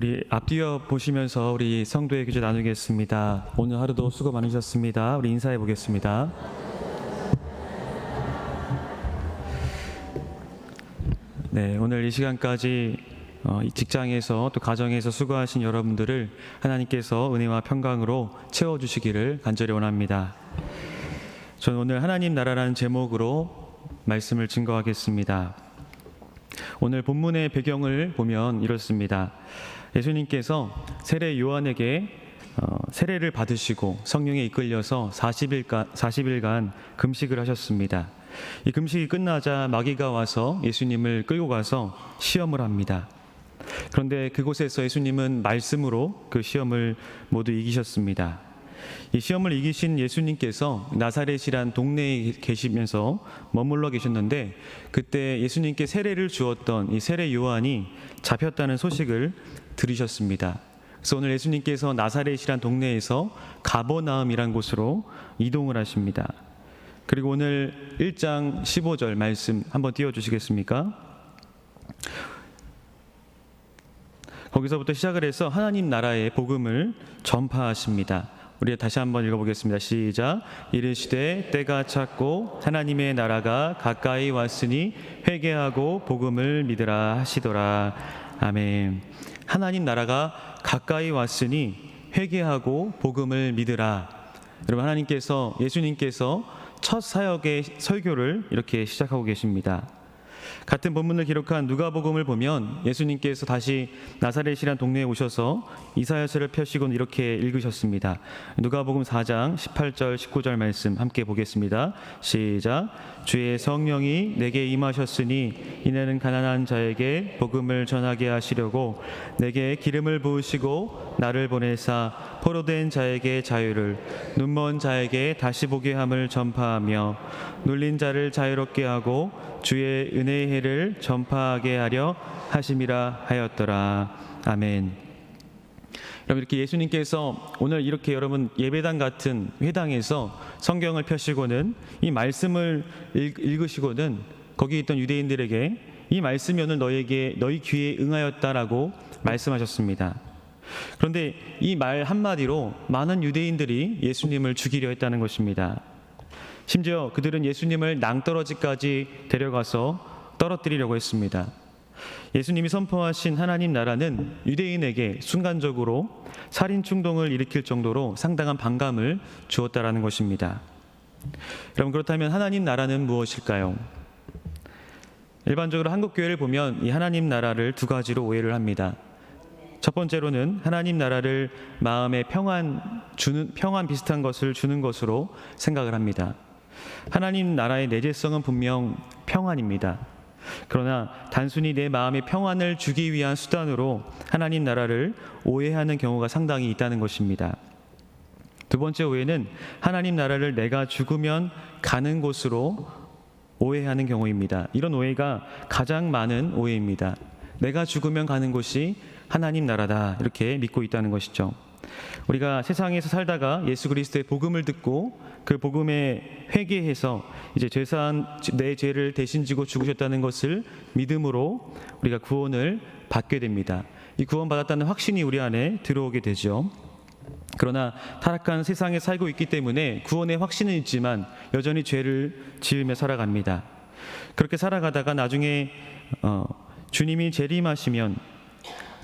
우리 앞뒤어 보시면서 우리 성도의 교제 나누겠습니다. 오늘 하루도 수고 많으셨습니다. 우리 인사해 보겠습니다. 네, 오늘 이 시간까지 이 직장에서 또 가정에서 수고하신 여러분들을 하나님께서 은혜와 평강으로 채워주시기를 간절히 원합니다. 저는 오늘 하나님 나라라는 제목으로 말씀을 증거하겠습니다. 오늘 본문의 배경을 보면 이렇습니다. 예수님께서 세례 요한에게 세례를 받으시고 성령에 이끌려서 40일간 금식을 하셨습니다. 이 금식이 끝나자 마귀가 와서 예수님을 끌고 가서 시험을 합니다. 그런데 그곳에서 예수님은 말씀으로 그 시험을 모두 이기셨습니다. 이 시험을 이기신 예수님께서 나사렛이란 동네에 계시면서 머물러 계셨는데, 그때 예수님께 세례를 주었던 이 세례 요한이 잡혔다는 소식을 들으셨습니다. 그래서 오늘 예수님께서 나사렛이란 동네에서 가버나움이란 곳으로 이동을 하십니다. 그리고 오늘 1장 15절 말씀 한번 띄워주시겠습니까? 거기서부터 시작을 해서 하나님 나라의 복음을 전파하십니다. 우리 다시 한번 읽어보겠습니다. 시작. 이르시되 때가 찼고 하나님의 나라가 가까이 왔으니 회개하고 복음을 믿으라 하시더라. 아멘. 하나님 나라가 가까이 왔으니 회개하고 복음을 믿으라. 여러분, 하나님께서, 예수님께서 첫 사역의 설교를 이렇게 시작하고 계십니다. 같은 본문을 기록한 누가복음을 보면 예수님께서 다시 나사렛이란 동네에 오셔서 이사야서를 펴시곤 이렇게 읽으셨습니다. 누가복음 4장 18절 19절 말씀 함께 보겠습니다. 시작. 주의 성령이 내게 임하셨으니 이는 가난한 자에게 복음을 전하게 하시려고 내게 기름을 부으시고 나를 보내사 포로된 자에게 자유를, 눈먼 자에게 다시 보게 함을 전파하며 눌린 자를 자유롭게 하고 주의 은혜의 해를 전파하게 하려 하심이라 하였더라. 아멘. 여러분, 이렇게 예수님께서 오늘 이렇게 여러분 예배당 같은 회당에서 성경을 펴시고는 이 말씀을 읽으시고는 거기 있던 유대인들에게 이 말씀이 오늘 너희 귀에 응하였다라고 말씀하셨습니다. 그런데 이 말 한마디로 많은 유대인들이 예수님을 죽이려 했다는 것입니다. 심지어 그들은 예수님을 낭떠러지까지 데려가서 떨어뜨리려고 했습니다. 예수님이 선포하신 하나님 나라는 유대인에게 순간적으로 살인 충동을 일으킬 정도로 상당한 반감을 주었다라는 것입니다. 여러분, 그렇다면 하나님 나라는 무엇일까요? 일반적으로 한국 교회를 보면 이 하나님 나라를 두 가지로 오해를 합니다. 첫 번째로는 하나님 나라를 마음에 평안 비슷한 것을 주는 것으로 생각을 합니다. 하나님 나라의 내재성은 분명 평안입니다. 그러나 단순히 내 마음의 평안을 주기 위한 수단으로 하나님 나라를 오해하는 경우가 상당히 있다는 것입니다. 두 번째 오해는 하나님 나라를 내가 죽으면 가는 곳으로 오해하는 경우입니다. 이런 오해가 가장 많은 오해입니다. 내가 죽으면 가는 곳이 하나님 나라다, 이렇게 믿고 있다는 것이죠. 우리가 세상에서 살다가 예수 그리스도의 복음을 듣고 그 복음에 회개해서 이제 내 죄를 대신 지고 죽으셨다는 것을 믿음으로 우리가 구원을 받게 됩니다. 이 구원받았다는 확신이 우리 안에 들어오게 되죠. 그러나 타락한 세상에 살고 있기 때문에 구원의 확신은 있지만 여전히 죄를 지으며 살아갑니다. 그렇게 살아가다가 나중에 주님이 재림하시면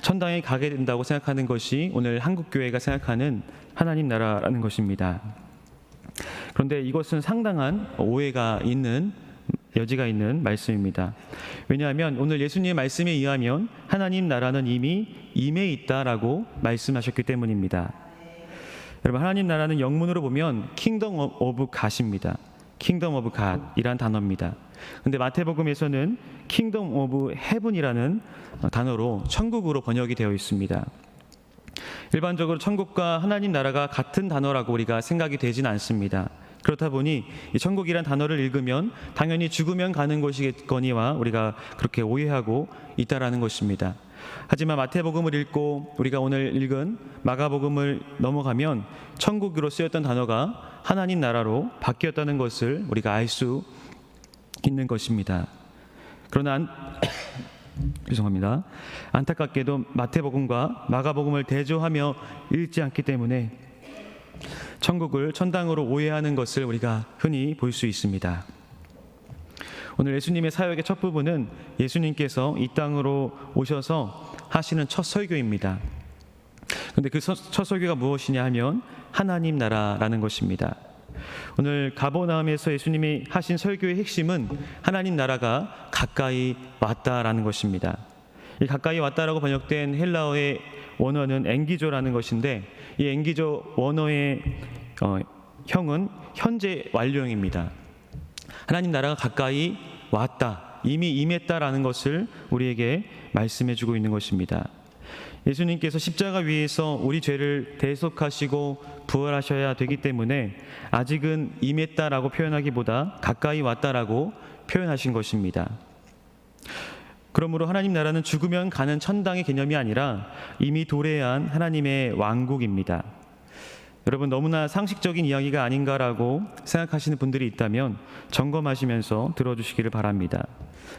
천당에 가게 된다고 생각하는 것이 오늘 한국교회가 생각하는 하나님 나라라는 것입니다. 그런데 이것은 상당한 오해가 있는, 여지가 있는 말씀입니다. 왜냐하면 오늘 예수님의 말씀에 의하면 하나님 나라는 이미 임해 있다라고 말씀하셨기 때문입니다. 여러분, 하나님 나라는 영문으로 보면 킹덤 오브 갓입니다. 킹덤 오브 갓이란 단어입니다. 근데 마태복음에서는 킹덤 오브 헤븐이라는 단어로 천국으로 번역이 되어 있습니다. 일반적으로 천국과 하나님 나라가 같은 단어라고 우리가 생각이 되진 않습니다. 그렇다 보니 이 천국이란 단어를 읽으면 당연히 죽으면 가는 곳이겠거니와 우리가 그렇게 오해하고 있다라는 것입니다. 하지만 마태복음을 읽고 우리가 오늘 읽은 마가복음을 넘어가면 천국으로 쓰였던 단어가 하나님 나라로 바뀌었다는 것을 우리가 알 수 있는 것입니다. 그러나 죄송합니다. 안타깝게도 마태복음과 마가복음을 대조하며 읽지 않기 때문에 천국을 천당으로 오해하는 것을 우리가 흔히 볼 수 있습니다. 오늘 예수님의 사역의 첫 부분은 예수님께서 이 땅으로 오셔서 하시는 첫 설교입니다. 그런데 그 첫 설교가 무엇이냐 하면 하나님 나라라는 것입니다. 오늘 가버나움에서 예수님이 하신 설교의 핵심은 하나님 나라가 가까이 왔다라는 것입니다. 이 가까이 왔다라고 번역된 헬라어의 원어는 엔기조라는 것인데, 이 엔기조 원어의 형은 현재 완료형입니다. 하나님 나라가 가까이 왔다, 이미 임했다라는 것을 우리에게 말씀해 주고 있는 것입니다. 예수님께서 십자가 위에서 우리 죄를 대속하시고 부활하셔야 되기 때문에 아직은 임했다라고 표현하기보다 가까이 왔다라고 표현하신 것입니다. 그러므로 하나님 나라는 죽으면 가는 천당의 개념이 아니라 이미 도래한 하나님의 왕국입니다. 여러분, 너무나 상식적인 이야기가 아닌가라고 생각하시는 분들이 있다면 점검하시면서 들어주시기를 바랍니다.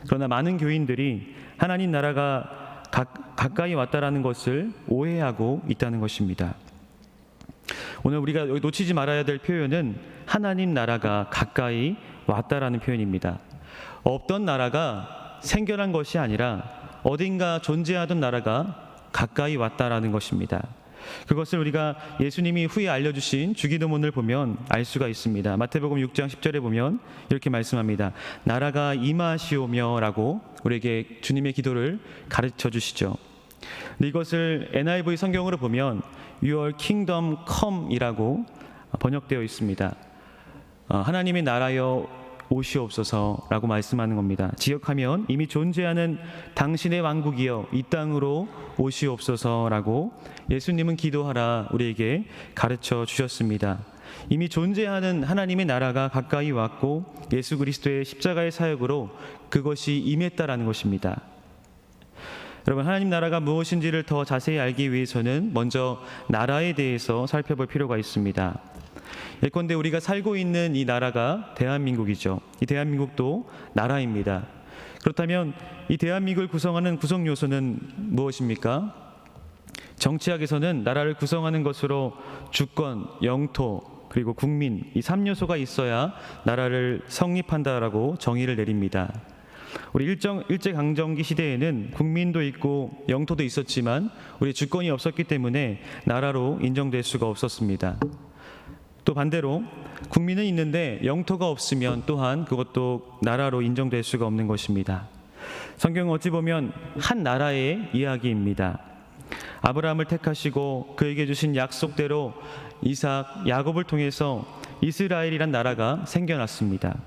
그러나 많은 교인들이 하나님 나라가 가까이 왔다라는 것을 오해하고 있다는 것입니다. 오늘 우리가 놓치지 말아야 될 표현은 하나님 나라가 가까이 왔다라는 표현입니다. 없던 나라가 생겨난 것이 아니라 어딘가 존재하던 나라가 가까이 왔다라는 것입니다. 그것을 우리가 예수님이 후에 알려주신 주기도문을 보면 알 수가 있습니다. 마태복음 6장 10절에 보면 이렇게 말씀합니다. 나라가 임하시오며 라고 우리에게 주님의 기도를 가르쳐 주시죠. 근데 이것을 NIV 성경으로 보면 Your kingdom come 이라고 번역되어 있습니다. 하나님의 나라여 오시옵소서라고 말씀하는 겁니다. 지역하면 이미 존재하는 당신의 왕국이여 이 땅으로 오시옵소서라고 예수님은 기도하라 우리에게 가르쳐 주셨습니다. 이미 존재하는 하나님의 나라가 가까이 왔고 예수 그리스도의 십자가의 사역으로 그것이 임했다라는 것입니다. 여러분, 하나님 나라가 무엇인지를 더 자세히 알기 위해서는 먼저 나라에 대해서 살펴볼 필요가 있습니다. 예컨대 우리가 살고 있는 이 나라가 대한민국이죠. 이 대한민국도 나라입니다. 그렇다면 이 대한민국을 구성하는 구성 요소는 무엇입니까? 정치학에서는 나라를 구성하는 것으로 주권, 영토, 그리고 국민, 이 3요소가 있어야 나라를 성립한다라고 정의를 내립니다. 우리 일제강점기 시대에는 국민도 있고 영토도 있었지만 우리 주권이 없었기 때문에 나라로 인정될 수가 없었습니다. 또 반대로 국민은 있는데 영토가 없으면 또한 그것도 나라로 인정될 수가 없는 것입니다. 성경은 어찌 보면 한 나라의 이야기입니다. 아브라함을 택하시고 그에게 주신 약속대로 이삭, 야곱을 통해서 이스라엘이란 나라가 생겨났습니다.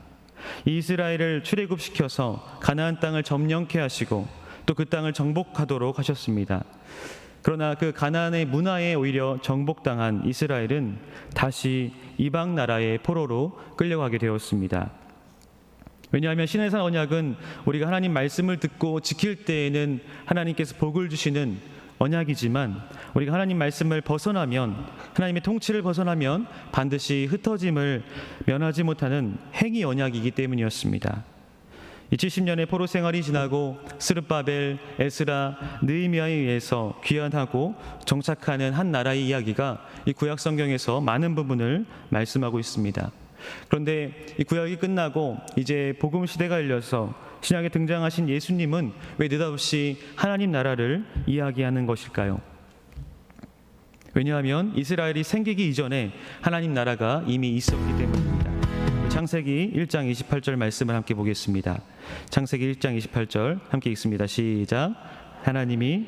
이 이스라엘을 출애굽시켜서 가나안 땅을 점령케 하시고 또 그 땅을 정복하도록 하셨습니다. 그러나 그 가나안의 문화에 오히려 정복당한 이스라엘은 다시 이방 나라의 포로로 끌려가게 되었습니다. 왜냐하면 시내산 언약은 우리가 하나님 말씀을 듣고 지킬 때에는 하나님께서 복을 주시는 언약이지만 우리가 하나님 말씀을 벗어나면, 하나님의 통치를 벗어나면 반드시 흩어짐을 면하지 못하는 행위 언약이기 때문이었습니다. 이 70년의 포로 생활이 지나고 스룹바벨, 에스라, 느헤미야에 의해서 귀환하고 정착하는 한 나라의 이야기가 이 구약 성경에서 많은 부분을 말씀하고 있습니다. 그런데 이 구약이 끝나고 이제 복음 시대가 열려서 신약에 등장하신 예수님은 왜 느닷없이 하나님 나라를 이야기하는 것일까요? 왜냐하면 이스라엘이 생기기 이전에 하나님 나라가 이미 있었기 때문입니다. 창세기 1장 28절 말씀을 함께 보겠습니다. 창세기 1장 28절 함께 읽습니다. 시작. 하나님이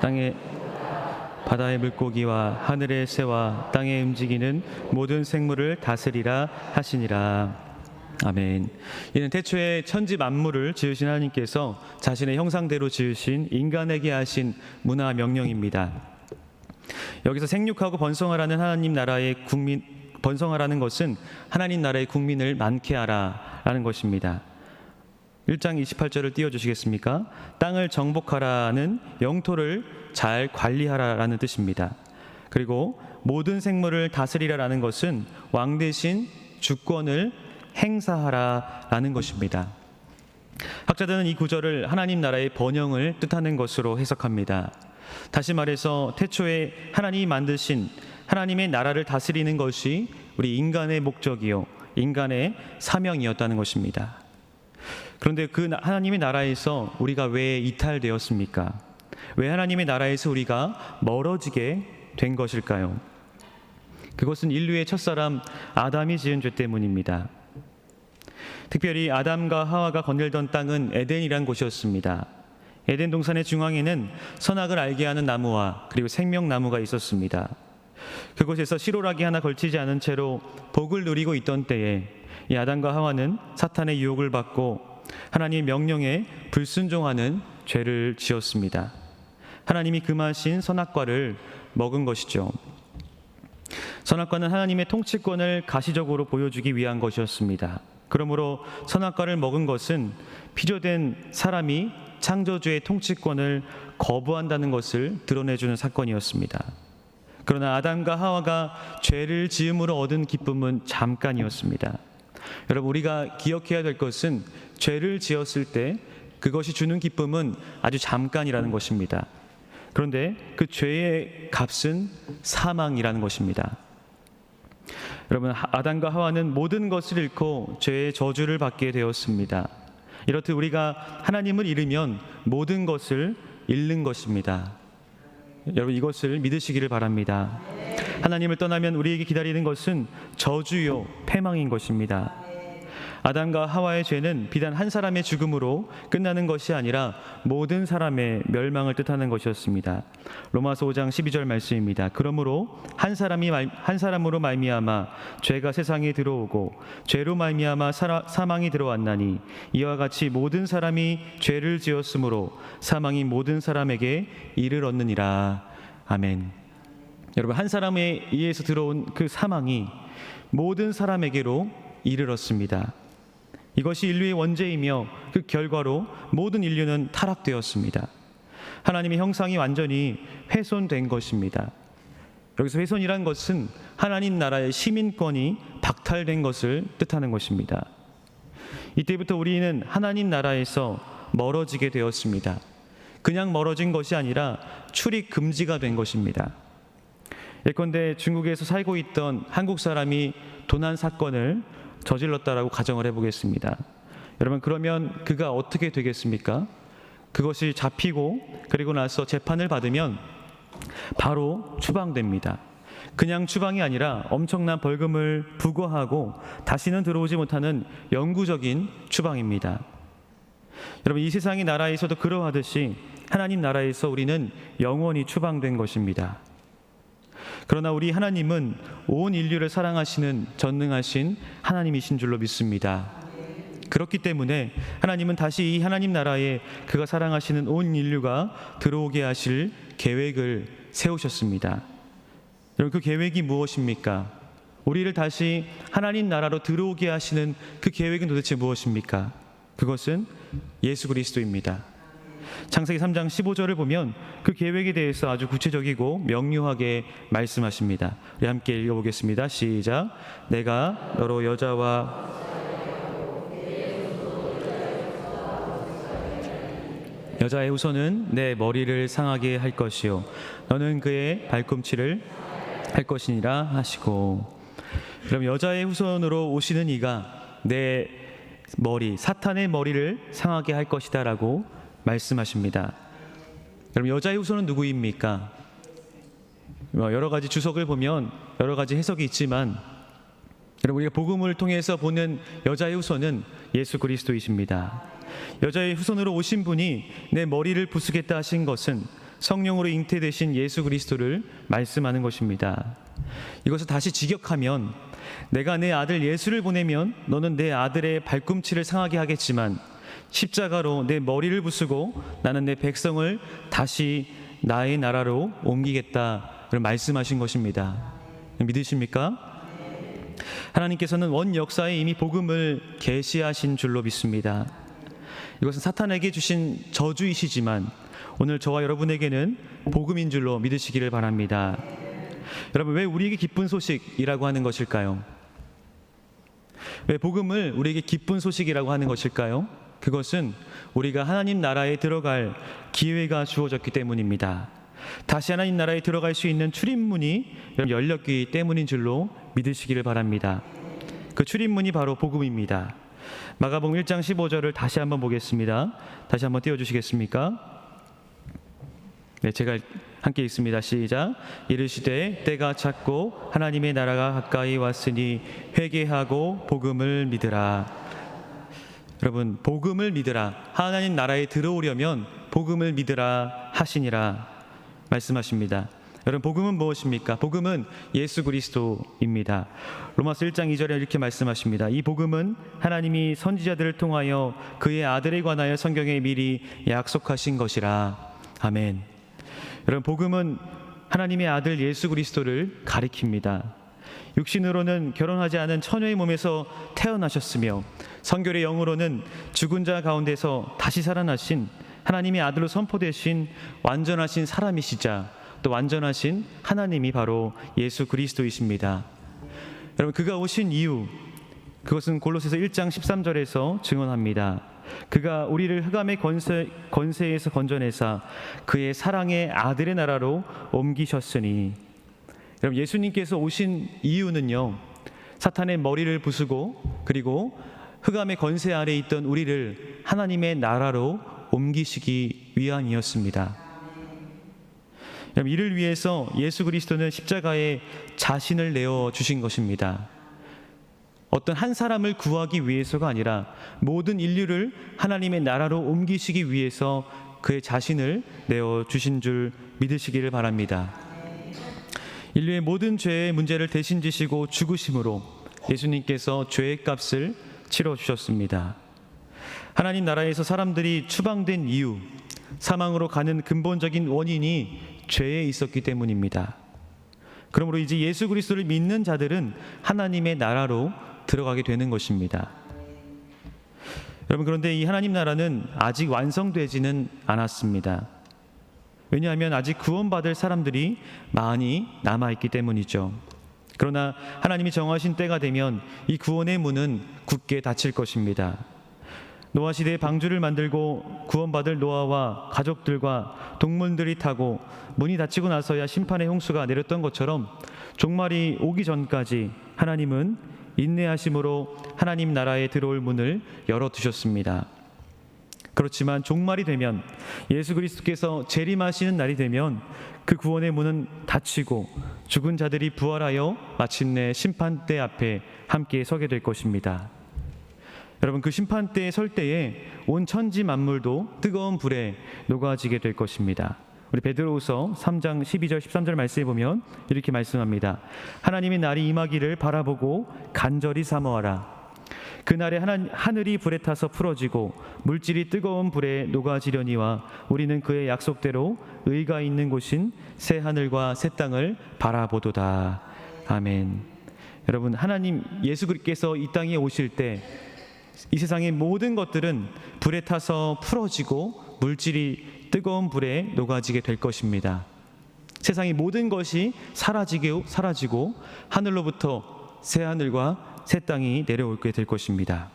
땅에 바다의 물고기와 하늘의 새와 땅에 움직이는 모든 생물을 다스리라 하시니라. 아멘. 이는 태초에 천지 만물을 지으신 하나님께서 자신의 형상대로 지으신 인간에게 하신 문화 명령입니다. 여기서 생육하고 번성하라는 하나님 나라의 국민, 번성하라는 것은 하나님 나라의 국민을 많게 하라라는 것입니다. 1장 28절을 띄워주시겠습니까? 땅을 정복하라는 영토를 잘 관리하라라는 뜻입니다. 그리고 모든 생물을 다스리라라는 것은 왕 대신 주권을 행사하라라는 것입니다. 학자들은 이 구절을 하나님 나라의 번영을 뜻하는 것으로 해석합니다. 다시 말해서 태초에 하나님이 만드신 하나님의 나라를 다스리는 것이 우리 인간의 목적이요, 인간의 사명이었다는 것입니다. 그런데 그 하나님의 나라에서 우리가 왜 이탈되었습니까? 왜 하나님의 나라에서 우리가 멀어지게 된 것일까요? 그것은 인류의 첫사람 아담이 지은 죄 때문입니다. 특별히 아담과 하와가 거닐던 땅은 에덴이란 곳이었습니다. 에덴 동산의 중앙에는 선악을 알게 하는 나무와 그리고 생명나무가 있었습니다. 그곳에서 씨로라기 하나 걸치지 않은 채로 복을 누리고 있던 때에 이 아담과 하와는 사탄의 유혹을 받고 하나님의 명령에 불순종하는 죄를 지었습니다. 하나님이 금하신 선악과를 먹은 것이죠. 선악과는 하나님의 통치권을 가시적으로 보여주기 위한 것이었습니다. 그러므로 선악과를 먹은 것은 피조된 사람이 창조주의 통치권을 거부한다는 것을 드러내주는 사건이었습니다. 그러나 아담과 하와가 죄를 지음으로 얻은 기쁨은 잠깐이었습니다. 여러분, 우리가 기억해야 될 것은 죄를 지었을 때 그것이 주는 기쁨은 아주 잠깐이라는 것입니다. 그런데 그 죄의 값은 사망이라는 것입니다. 여러분, 아담과 하와는 모든 것을 잃고 죄의 저주를 받게 되었습니다. 이렇듯 우리가 하나님을 잃으면 모든 것을 잃는 것입니다. 여러분, 이것을 믿으시기를 바랍니다. 하나님을 떠나면 우리에게 기다리는 것은 저주요 패망인 것입니다. 아담과 하와의 죄는 비단 한 사람의 죽음으로 끝나는 것이 아니라 모든 사람의 멸망을 뜻하는 것이었습니다. 로마서 5장 12절 말씀입니다. 그러므로 한 사람으로 말미암아 죄가 세상에 들어오고 죄로 말미암아 사망이 들어왔나니 이와 같이 모든 사람이 죄를 지었으므로 사망이 모든 사람에게 이를 얻느니라. 아멘. 여러분, 한 사람에 의해서 들어온 그 사망이 모든 사람에게로 이르렀습니다. 이것이 인류의 원죄이며 그 결과로 모든 인류는 타락되었습니다. 하나님의 형상이 완전히 훼손된 것입니다. 여기서 훼손이란 것은 하나님 나라의 시민권이 박탈된 것을 뜻하는 것입니다. 이때부터 우리는 하나님 나라에서 멀어지게 되었습니다. 그냥 멀어진 것이 아니라 출입 금지가 된 것입니다. 예컨대 중국에서 살고 있던 한국 사람이 도난 사건을 저질렀다라고 가정을 해보겠습니다. 여러분, 그러면 그가 어떻게 되겠습니까? 그것이 잡히고 그리고 나서 재판을 받으면 바로 추방됩니다. 그냥 추방이 아니라 엄청난 벌금을 부과하고 다시는 들어오지 못하는 영구적인 추방입니다. 여러분, 이 세상의 나라에서도 그러하듯이 하나님 나라에서 우리는 영원히 추방된 것입니다. 그러나 우리 하나님은 온 인류를 사랑하시는 전능하신 하나님이신 줄로 믿습니다. 그렇기 때문에 하나님은 다시 이 하나님 나라에 그가 사랑하시는 온 인류가 들어오게 하실 계획을 세우셨습니다. 여러분, 그 계획이 무엇입니까? 우리를 다시 하나님 나라로 들어오게 하시는 그 계획은 도대체 무엇입니까? 그것은 예수 그리스도입니다. 창세기 3장 15절을 보면 그 계획에 대해서 아주 구체적이고 명료하게 말씀하십니다. 우리 함께 읽어보겠습니다. 시작. 내가 너로 여자와 여자의 후손은 내 머리를 상하게 할 것이요 너는 그의 발꿈치를 할 것이니라 하시고, 그럼 여자의 후손으로 오시는 이가 내 머리, 사탄의 머리를 상하게 할 것이다 라고 말씀하십니다. 여러분, 여자의 후손은 누구입니까? 여러 가지 주석을 보면 여러 가지 해석이 있지만 여러분, 우리가 복음을 통해서 보는 여자의 후손은 예수 그리스도이십니다. 여자의 후손으로 오신 분이 내 머리를 부수겠다 하신 것은 성령으로 잉태되신 예수 그리스도를 말씀하는 것입니다. 이것을 다시 직역하면 내가 내 아들 예수를 보내면 너는 내 아들의 발꿈치를 상하게 하겠지만 십자가로 내 머리를 부수고 나는 내 백성을 다시 나의 나라로 옮기겠다 말씀하신 것입니다. 믿으십니까? 하나님께서는 원 역사에 이미 복음을 계시하신 줄로 믿습니다. 이것은 사탄에게 주신 저주이시지만 오늘 저와 여러분에게는 복음인 줄로 믿으시기를 바랍니다. 여러분, 왜 우리에게 기쁜 소식이라고 하는 것일까요? 왜 복음을 우리에게 기쁜 소식이라고 하는 것일까요? 그것은 우리가 하나님 나라에 들어갈 기회가 주어졌기 때문입니다. 다시 하나님 나라에 들어갈 수 있는 출입문이 열렸기 때문인 줄로 믿으시기를 바랍니다. 그 출입문이 바로 복음입니다. 마가복음 1장 15절을 다시 한번 보겠습니다. 다시 한번 띄워주시겠습니까? 네, 제가 함께 읽습니다. 시작. 이르시되 때가 찼고 하나님의 나라가 가까이 왔으니 회개하고 복음을 믿으라. 여러분, 복음을 믿으라. 하나님 나라에 들어오려면 복음을 믿으라 하시니라 말씀하십니다. 여러분, 복음은 무엇입니까? 복음은 예수 그리스도입니다. 로마서 1장 2절에 이렇게 말씀하십니다. 이 복음은 하나님이 선지자들을 통하여 그의 아들에 관하여 성경에 미리 약속하신 것이라. 아멘. 여러분, 복음은 하나님의 아들 예수 그리스도를 가리킵니다. 육신으로는 결혼하지 않은 처녀의 몸에서 태어나셨으며 성결의 영으로는 죽은 자 가운데서 다시 살아나신 하나님의 아들로 선포되신 완전하신 사람이시자 또 완전하신 하나님이 바로 예수 그리스도이십니다. 여러분, 그가 오신 이유, 그것은 골로새서 1장 13절에서 증언합니다. 그가 우리를 흑암의 권세에서 건져내사 그의 사랑의 아들의 나라로 옮기셨으니. 여러분, 예수님께서 오신 이유는요, 사탄의 머리를 부수고 그리고 흑암의 권세 아래에 있던 우리를 하나님의 나라로 옮기시기 위함이었습니다. 여러분, 이를 위해서 예수 그리스도는 십자가에 자신을 내어주신 것입니다. 어떤 한 사람을 구하기 위해서가 아니라 모든 인류를 하나님의 나라로 옮기시기 위해서 그의 자신을 내어주신 줄 믿으시기를 바랍니다. 인류의 모든 죄의 문제를 대신 지시고 죽으심으로 예수님께서 죄의 값을 치러주셨습니다. 하나님 나라에서 사람들이 추방된 이유, 사망으로 가는 근본적인 원인이 죄에 있었기 때문입니다. 그러므로 이제 예수 그리스도를 믿는 자들은 하나님의 나라로 들어가게 되는 것입니다. 여러분, 그런데 이 하나님 나라는 아직 완성되지는 않았습니다. 왜냐하면 아직 구원받을 사람들이 많이 남아있기 때문이죠. 그러나 하나님이 정하신 때가 되면 이 구원의 문은 굳게 닫힐 것입니다. 노아 시대에 방주를 만들고 구원받을 노아와 가족들과 동물들이 타고 문이 닫히고 나서야 심판의 홍수가 내렸던 것처럼 종말이 오기 전까지 하나님은 인내하심으로 하나님 나라에 들어올 문을 열어두셨습니다. 그렇지만 종말이 되면, 예수 그리스도께서 재림하시는 날이 되면 그 구원의 문은 닫히고 죽은 자들이 부활하여 마침내 심판대 앞에 함께 서게 될 것입니다. 여러분, 그 심판대에 설 때에 온 천지 만물도 뜨거운 불에 녹아지게 될 것입니다. 우리 베드로후서 3장 12절 13절 말씀에 보면 이렇게 말씀합니다. 하나님의 날이 임하기를 바라보고 간절히 사모하라. 그날에 하늘이 불에 타서 풀어지고 물질이 뜨거운 불에 녹아지려니와 우리는 그의 약속대로 의가 있는 곳인 새 하늘과 새 땅을 바라보도다. 아멘. 여러분, 하나님 예수 그리스도께서 이 땅에 오실 때 이 세상의 모든 것들은 불에 타서 풀어지고 물질이 뜨거운 불에 녹아지게 될 것입니다. 세상의 모든 것이 사라지고 하늘로부터 새 하늘과 새 땅이 내려오게 될 것입니다.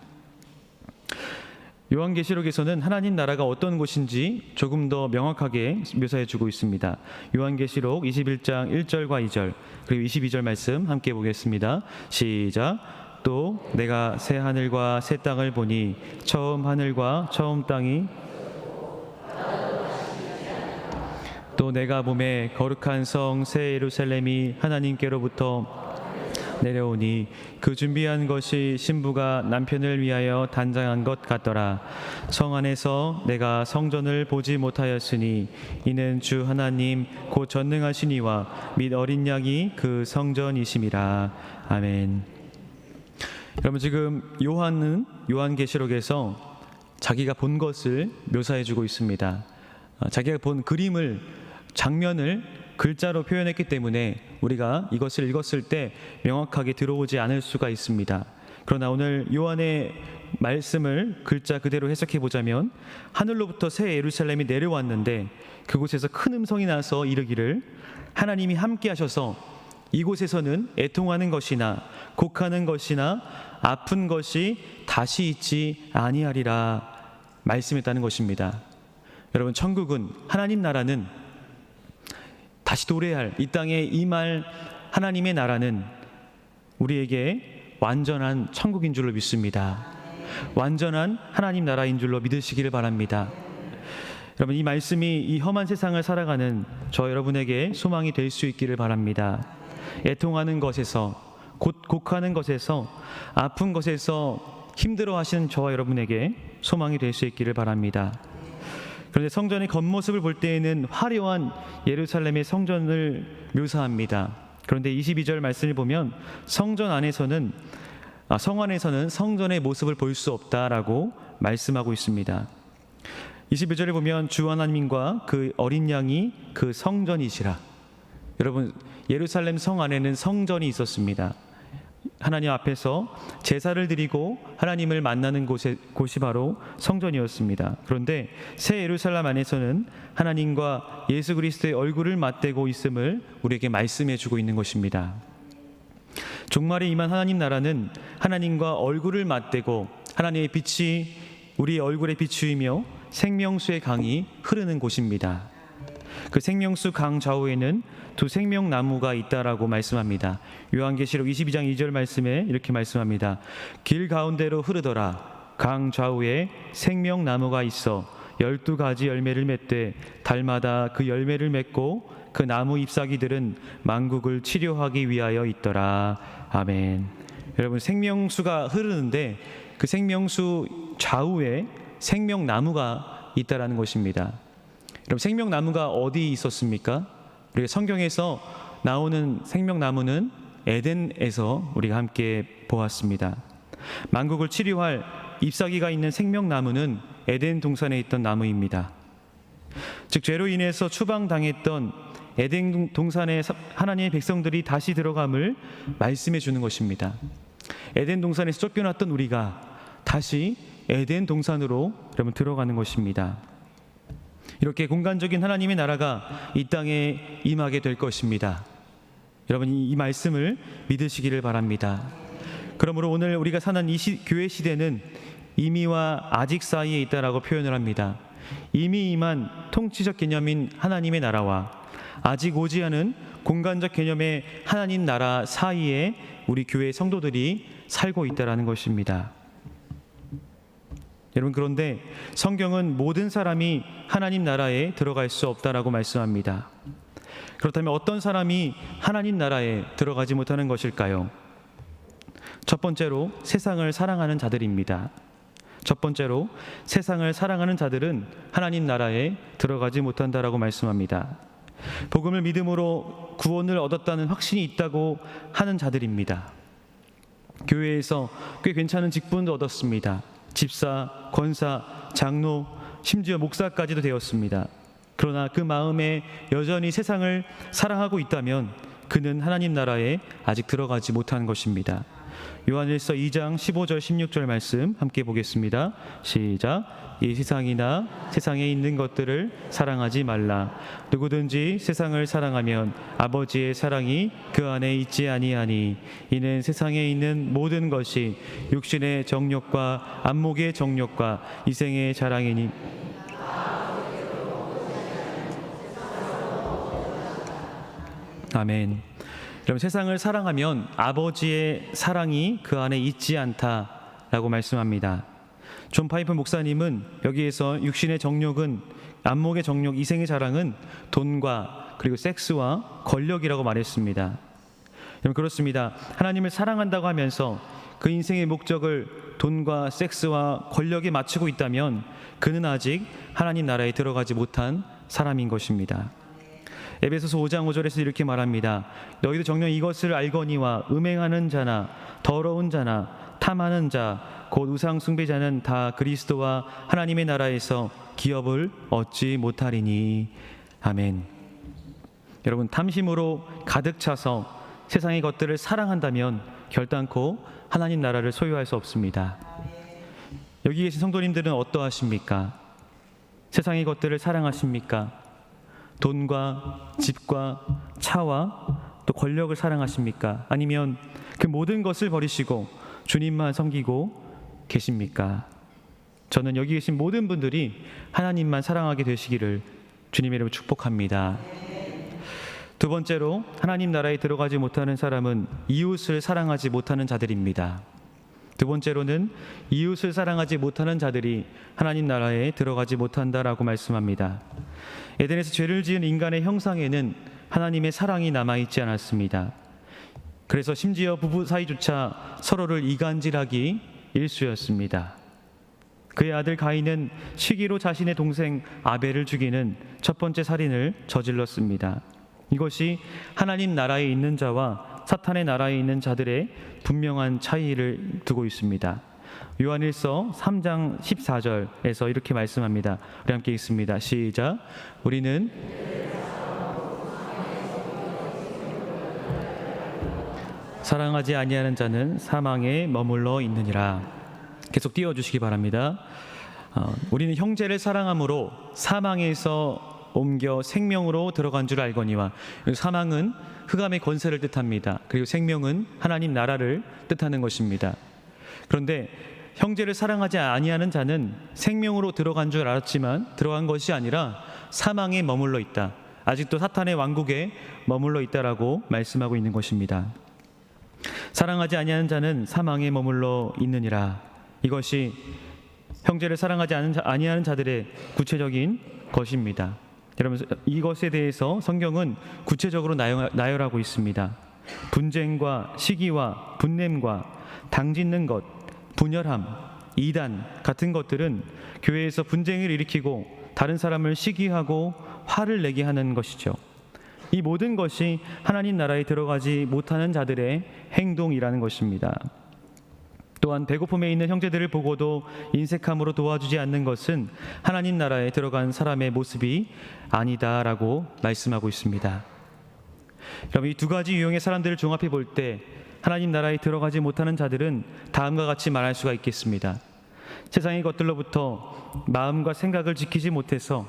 요한계시록에서는 하나님 나라가 어떤 곳인지 조금 더 명확하게 묘사해 주고 있습니다. 요한계시록 21장 1절과 2절 그리고 22절 말씀 함께 보겠습니다. 시작. 또 내가 새 하늘과 새 땅을 보니 처음 하늘과 처음 땅이 또 내가 봄에 거룩한 성 새 예루살렘이 하나님께로부터 내려오니 그 준비한 것이 신부가 남편을 위하여 단장한 것 같더라. 성 안에서 내가 성전을 보지 못하였으니 이는 주 하나님 곧 전능하신 이와 및 어린 양이 그 성전이심이라. 아멘. 여러분, 지금 요한은 요한계시록에서 자기가 본 것을 묘사해주고 있습니다. 자기가 본 그림을, 장면을 글자로 표현했기 때문에 우리가 이것을 읽었을 때 명확하게 들어오지 않을 수가 있습니다. 그러나 오늘 요한의 말씀을 글자 그대로 해석해 보자면 하늘로부터 새 예루살렘이 내려왔는데 그곳에서 큰 음성이 나서 이르기를 하나님이 함께 하셔서 이곳에서는 애통하는 것이나 곡하는 것이나 아픈 것이 다시 있지 아니하리라 말씀했다는 것입니다. 여러분, 천국은, 하나님 나라는, 다시 도래할, 이 땅에 임할 하나님의 나라는 우리에게 완전한 천국인 줄로 믿습니다. 완전한 하나님 나라인 줄로 믿으시기를 바랍니다. 여러분, 이 말씀이 이 험한 세상을 살아가는 저 여러분에게 소망이 될 수 있기를 바랍니다. 애통하는 것에서, 곡하는 것에서, 아픈 것에서 힘들어하시는 저와 여러분에게 소망이 될 수 있기를 바랍니다. 그런데 성전의 겉모습을 볼 때에는 화려한 예루살렘의 성전을 묘사합니다. 그런데 22절 말씀을 보면 성 안에서는 성전의 모습을 볼 수 없다라고 말씀하고 있습니다. 22절에 보면 주 하나님과 그 어린 양이 그 성전이시라. 여러분, 예루살렘 성 안에는 성전이 있었습니다. 하나님 앞에서 제사를 드리고 하나님을 만나는 곳이 바로 성전이었습니다. 그런데 새 예루살렘 안에서는 하나님과 예수 그리스도의 얼굴을 맞대고 있음을 우리에게 말씀해 주고 있는 것입니다. 종말에 임한 하나님 나라는 하나님과 얼굴을 맞대고 하나님의 빛이 우리의 얼굴에 비추이며 생명수의 강이 흐르는 곳입니다. 그 생명수 강 좌우에는 두 생명나무가 있다라고 말씀합니다. 요한계시록 22장 2절 말씀에 이렇게 말씀합니다. 길 가운데로 흐르더라. 강 좌우에 생명나무가 있어 12가지 열매를 맺되 달마다 그 열매를 맺고 그 나무 잎사귀들은 만국을 치료하기 위하여 있더라. 아멘. 여러분, 생명수가 흐르는데 그 생명수 좌우에 생명나무가 있다라는 것입니다. 여러분, 생명나무가 어디 있었습니까? 우리가 성경에서 나오는 생명나무는 에덴에서 우리가 함께 보았습니다. 만국을 치료할 잎사귀가 있는 생명나무는 에덴 동산에 있던 나무입니다. 즉, 죄로 인해서 추방당했던 에덴 동산에 하나님의 백성들이 다시 들어감을 말씀해 주는 것입니다. 에덴 동산에서 쫓겨났던 우리가 다시 에덴 동산으로 여러분 들어가는 것입니다. 이렇게 공간적인 하나님의 나라가 이 땅에 임하게 될 것입니다. 여러분, 이 말씀을 믿으시기를 바랍니다. 그러므로 오늘 우리가 사는 이 교회 시대는 이미와 아직 사이에 있다라고 표현을 합니다. 이미 임한 통치적 개념인 하나님의 나라와 아직 오지 않은 공간적 개념의 하나님 나라 사이에 우리 교회 성도들이 살고 있다라는 것입니다. 여러분, 그런데 성경은 모든 사람이 하나님 나라에 들어갈 수 없다라고 말씀합니다. 그렇다면 어떤 사람이 하나님 나라에 들어가지 못하는 것일까요? 첫 번째로 세상을 사랑하는 자들입니다. 첫 번째로 세상을 사랑하는 자들은 하나님 나라에 들어가지 못한다라고 말씀합니다. 복음을 믿음으로 구원을 얻었다는 확신이 있다고 하는 자들입니다. 교회에서 꽤 괜찮은 직분도 얻었습니다. 집사, 권사, 장로, 심지어 목사까지도 되었습니다. 그러나 그 마음에 여전히 세상을 사랑하고 있다면 그는 하나님 나라에 아직 들어가지 못한 것입니다. 요한일서 2장 15절 16절 말씀 함께 보겠습니다. 시작. 이 세상이나 세상에 있는 것들을 사랑하지 말라. 누구든지 세상을 사랑하면 아버지의 사랑이 그 안에 있지 아니하니 이는 세상에 있는 모든 것이 육신의 정욕과 안목의 정욕과 이생의 자랑이니. 아멘. 여러분, 세상을 사랑하면 아버지의 사랑이 그 안에 있지 않다라고 말씀합니다. 존 파이프 목사님은 여기에서 육신의 정욕은, 안목의 정욕, 이생의 자랑은 돈과 그리고 섹스와 권력이라고 말했습니다. 여러분, 그렇습니다. 하나님을 사랑한다고 하면서 그 인생의 목적을 돈과 섹스와 권력에 맞추고 있다면 그는 아직 하나님 나라에 들어가지 못한 사람인 것입니다. 에베소서 5장 5절에서 이렇게 말합니다. 너희도 정녕 이것을 알거니와 음행하는 자나 더러운 자나 탐하는 자 곧 우상 숭배자는 다 그리스도와 하나님의 나라에서 기업을 얻지 못하리니. 아멘. 여러분, 탐심으로 가득 차서 세상의 것들을 사랑한다면 결단코 하나님 나라를 소유할 수 없습니다. 여기 계신 성도님들은 어떠하십니까? 세상의 것들을 사랑하십니까? 돈과 집과 차와 또 권력을 사랑하십니까? 아니면 그 모든 것을 버리시고 주님만 섬기고 계십니까? 저는 여기 계신 모든 분들이 하나님만 사랑하게 되시기를 주님의 이름으로 축복합니다. 두 번째로, 하나님 나라에 들어가지 못하는 사람은 이웃을 사랑하지 못하는 자들입니다. 두 번째로는 이웃을 사랑하지 못하는 자들이 하나님 나라에 들어가지 못한다라고 말씀합니다. 에덴에서 죄를 지은 인간의 형상에는 하나님의 사랑이 남아있지 않았습니다. 그래서 심지어 부부 사이조차 서로를 이간질하기 일쑤였습니다. 그의 아들 가인은 시기로 자신의 동생 아벨을 죽이는 첫 번째 살인을 저질렀습니다. 이것이 하나님 나라에 있는 자와 사탄의 나라에 있는 자들의 분명한 차이를 두고 있습니다. 요한일서 3장 14절에서 이렇게 말씀합니다. 우리 함께 읽습니다. 시작. 우리는 사랑하지 아니하는 자는 사망에 머물러 있느니라. 계속 띄워주시기 바랍니다. 우리는 형제를 사랑함으로 사망에서 옮겨 생명으로 들어간 줄 알거니와. 사망은 흑암의 권세를 뜻합니다. 그리고 생명은 하나님 나라를 뜻하는 것입니다. 그런데 형제를 사랑하지 아니하는 자는 생명으로 들어간 줄 알았지만 들어간 것이 아니라 사망에 머물러 있다. 아직도 사탄의 왕국에 머물러 있다라고 말씀하고 있는 것입니다. 사랑하지 아니하는 자는 사망에 머물러 있느니라. 이것이 형제를 사랑하지 아니하는 자들의 구체적인 것입니다. 여러분, 이것에 대해서 성경은 구체적으로 나열하고 있습니다. 분쟁과 시기와 분냄과 당짓는 것, 분열함, 이단 같은 것들은 교회에서 분쟁을 일으키고 다른 사람을 시기하고 화를 내게 하는 것이죠. 이 모든 것이 하나님 나라에 들어가지 못하는 자들의 행동이라는 것입니다. 또한 배고픔에 있는 형제들을 보고도 인색함으로 도와주지 않는 것은 하나님 나라에 들어간 사람의 모습이 아니다라고 말씀하고 있습니다. 그럼 이 두 가지 유형의 사람들을 종합해 볼 때 하나님 나라에 들어가지 못하는 자들은 다음과 같이 말할 수가 있겠습니다. 세상의 것들로부터 마음과 생각을 지키지 못해서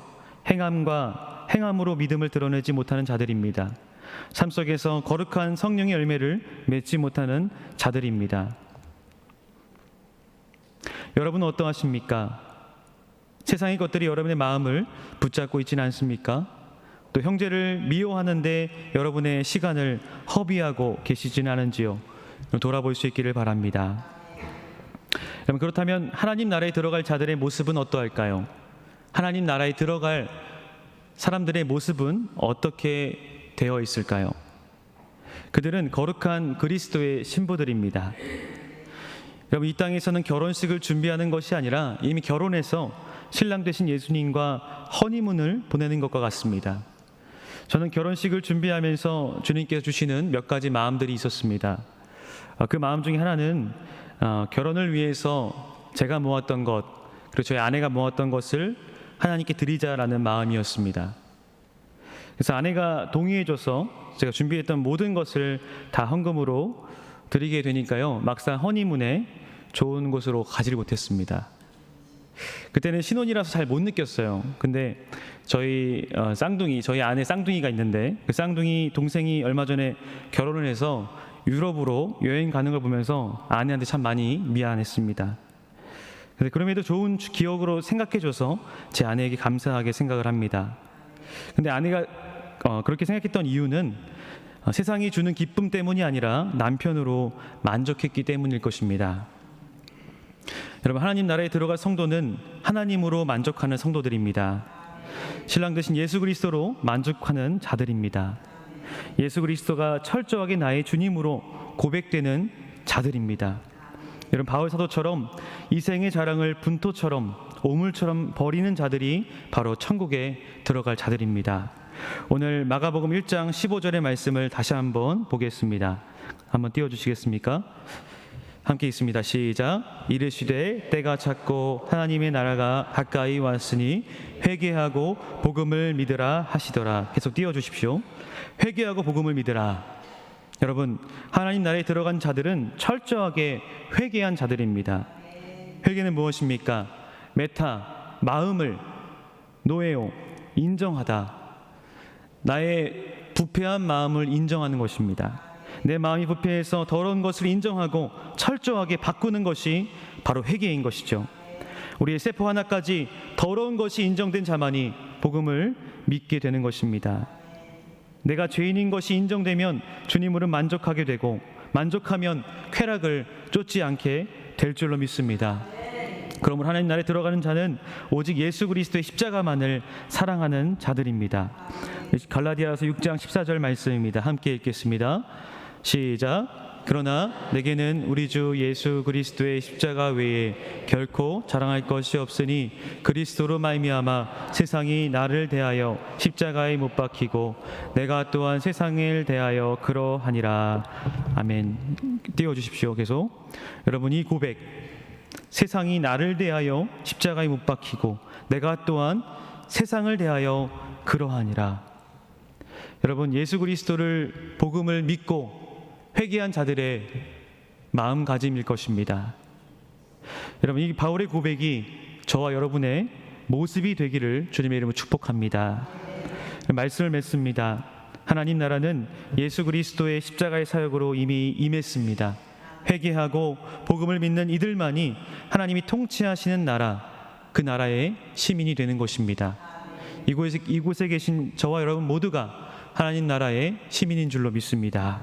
행함으로 믿음을 드러내지 못하는 자들입니다. 삶 속에서 거룩한 성령의 열매를 맺지 못하는 자들입니다. 여러분은 어떠하십니까? 세상의 것들이 여러분의 마음을 붙잡고 있지는 않습니까? 또 형제를 미워하는데 여러분의 시간을 허비하고 계시지는 않은지요? 돌아볼 수 있기를 바랍니다. 여러분, 그렇다면 하나님 나라에 들어갈 자들의 모습은 어떠할까요? 하나님 나라에 들어갈 사람들의 모습은 어떻게 되어 있을까요? 그들은 거룩한 그리스도의 신부들입니다. 여러분, 이 땅에서는 결혼식을 준비하는 것이 아니라 이미 결혼해서 신랑 되신 예수님과 허니문을 보내는 것과 같습니다. 저는 결혼식을 준비하면서 주님께서 주시는 몇 가지 마음들이 있었습니다. 그 마음 중에 하나는 결혼을 위해서 제가 모았던 것, 그리고 저희 아내가 모았던 것을 하나님께 드리자라는 마음이었습니다. 그래서 아내가 동의해줘서 제가 준비했던 모든 것을 다 헌금으로 드리게 되니까요, 막상 허니문에 좋은 곳으로 가지를 못했습니다. 그때는 신혼이라서 잘 못 느꼈어요. 근데 저희 아내 쌍둥이가 있는데 그 쌍둥이 동생이 얼마 전에 결혼을 해서 유럽으로 여행 가는 걸 보면서 아내한테 참 많이 미안했습니다. 근데 그럼에도 좋은 기억으로 생각해줘서 제 아내에게 감사하게 생각을 합니다. 근데 아내가 그렇게 생각했던 이유는 세상이 주는 기쁨 때문이 아니라 남편으로 만족했기 때문일 것입니다. 여러분, 하나님 나라에 들어갈 성도는 하나님으로 만족하는 성도들입니다. 신랑 되신 예수 그리스도로 만족하는 자들입니다. 예수 그리스도가 철저하게 나의 주님으로 고백되는 자들입니다. 여러분, 바울 사도처럼 이 생의 자랑을 분토처럼 오물처럼 버리는 자들이 바로 천국에 들어갈 자들입니다. 오늘 마가복음 1장 15절의 말씀을 다시 한번 보겠습니다. 한번 띄워주시겠습니까? 함께 있습니다. 시작. 이르시되 때가 찼고 하나님의 나라가 가까이 왔으니 회개하고 복음을 믿으라 하시더라. 계속 띄워주십시오. 회개하고 복음을 믿으라. 여러분, 하나님 나라에 들어간 자들은 철저하게 회개한 자들입니다. 회개는 무엇입니까? 메타, 마음을, 노에오, 인정하다. 나의 부패한 마음을 인정하는 것입니다. 내 마음이 부패해서 더러운 것을 인정하고 철저하게 바꾸는 것이 바로 회개인 것이죠. 우리의 세포 하나까지 더러운 것이 인정된 자만이 복음을 믿게 되는 것입니다. 내가 죄인인 것이 인정되면 주님으로 만족하게 되고, 만족하면 쾌락을 쫓지 않게 될 줄로 믿습니다. 그러므로 하나님 나라에 들어가는 자는 오직 예수 그리스도의 십자가만을 사랑하는 자들입니다. 갈라디아서 6장 14절 말씀입니다. 함께 읽겠습니다. 시작. 그러나 내게는 우리 주 예수 그리스도의 십자가 외에 결코 자랑할 것이 없으니 그리스도로 말미암아 세상이 나를 대하여 십자가에 못 박히고 내가 또한 세상을 대하여 그러하니라. 아멘. 띄워주십시오. 계속. 여러분, 이 고백, 세상이 나를 대하여 십자가에 못 박히고 내가 또한 세상을 대하여 그러하니라. 여러분, 예수 그리스도를 복음을 믿고 회개한 자들의 마음가짐일 것입니다. 여러분, 이 바울의 고백이 저와 여러분의 모습이 되기를 주님의 이름으로 축복합니다. 말씀을 맺습니다. 하나님 나라는 예수 그리스도의 십자가의 사역으로 이미 임했습니다. 회개하고 복음을 믿는 이들만이 하나님이 통치하시는 나라, 그 나라의 시민이 되는 것입니다. 이곳에 계신 저와 여러분 모두가 하나님 나라의 시민인 줄로 믿습니다.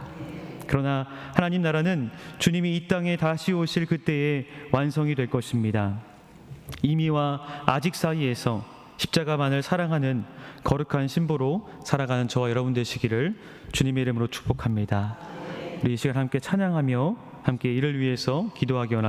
그러나 하나님 나라는 주님이 이 땅에 다시 오실 그때에 완성이 될 것입니다. 이미와 아직 사이에서 십자가만을 사랑하는 거룩한 신부로 살아가는 저와 여러분 되시기를 주님의 이름으로 축복합니다. 우리 이 시간 함께 찬양하며 함께 이를 위해서 기도하기 원합니다.